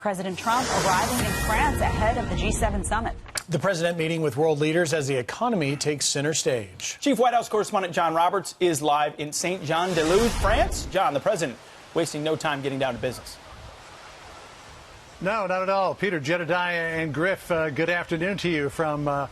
President Trump arriving in France ahead of the G7 summit. The president meeting with world leaders as the economy takes center stage. Chief White House correspondent John Roberts is live in Saint-Jean-de-Luz, France. John, the president wasting no time getting down to business. No, not at all. Peter, Jedediah, and Griff, good afternoon to you from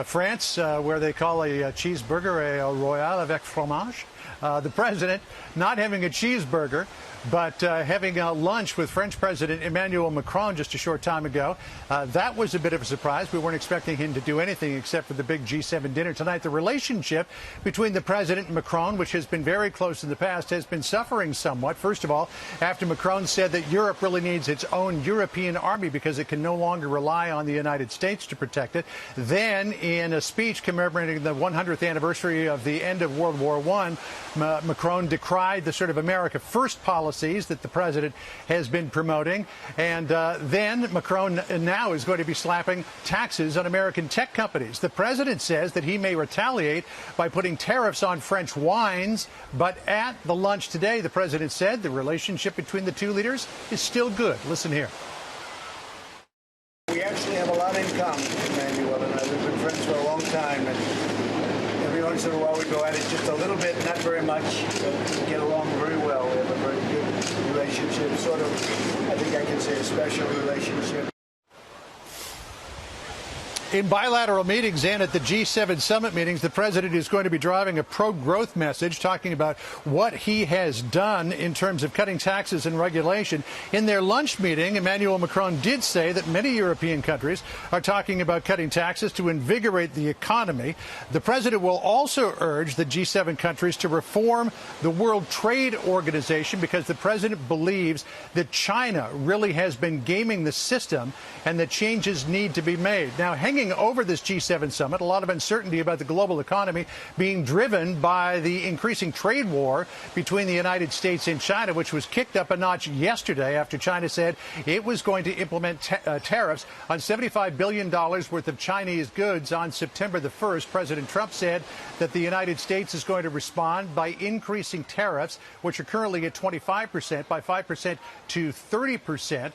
France, where they call a cheeseburger a royale avec fromage. The president not having a cheeseburger, but having a lunch with French President Emmanuel Macron just a short time ago. That was a bit of a surprise. We weren't expecting him to do anything except for the big G7 dinner tonight. The relationship between the president and Macron, which has been very close in the past, has been suffering somewhat. First of all, after Macron said that Europe really needs its own European army because it can no longer rely on the United States to protect it. Then, in a speech commemorating the 100th anniversary of the end of World War I, Macron decried the sort of America First policies that the president has been promoting. And then Macron now is going to be slapping taxes on American tech companies. The president says that he may retaliate by putting tariffs on French wines. But at the lunch today, the president said the relationship between the two leaders is still good. Listen here. We actually have a lot in common, Emmanuel and I. We've been friends for a long time. And every once in a while we go at it just a little bit, not very much, but we get along very well. We have a very good relationship, sort of, I think I can say a special relationship. In bilateral meetings and at the G7 summit meetings, the president is going to be driving a pro-growth message, talking about what he has done in terms of cutting taxes and regulation. In their lunch meeting, Emmanuel Macron did say that many European countries are talking about cutting taxes to invigorate the economy. The president will also urge the G7 countries to reform the World Trade Organization because the president believes that China really has been gaming the system and that changes need to be made. Now, hanging over this G7 summit, a lot of uncertainty about the global economy being driven by the increasing trade war between the United States and China, which was kicked up a notch yesterday after China said it was going to implement tariffs on $75 billion worth of Chinese goods on September the 1st. President Trump said that the United States is going to respond by increasing tariffs, which are currently at 25%, by 5% to 30%.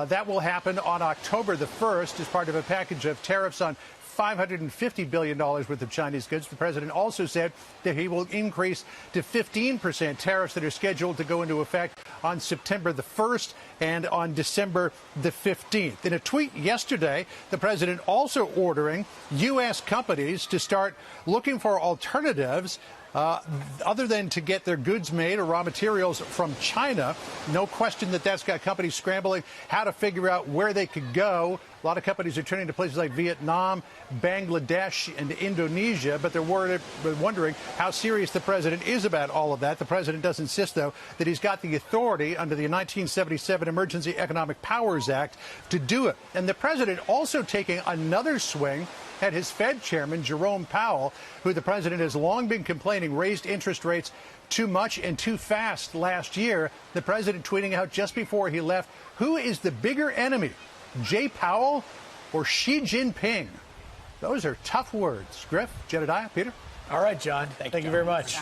That will happen on October the 1st as part of a package of tariffs on $550 billion worth of Chinese goods. The president also said that he will increase to 15% tariffs that are scheduled to go into effect on September the 1st and on December the 15th. In a tweet yesterday, the president also ordering U.S. companies to start looking for alternatives other than to get their goods made or raw materials from China. No question that that's got companies scrambling how to figure out where they could go. A lot of companies are turning to places like Vietnam, Bangladesh, and Indonesia, but they're wondering how serious the president is about all of that. The president does insist, though, that he's got the authority under the 1977 Emergency Economic Powers Act to do it. And the president also taking another swing at his Fed chairman, Jerome Powell, who the president has long been complaining raised interest rates too much and too fast last year. The president tweeting out just before he left, who is the bigger enemy, Jay Powell or Xi Jinping? Those are tough words. Griff, Jedediah, Peter. All right, John. Thank you very much.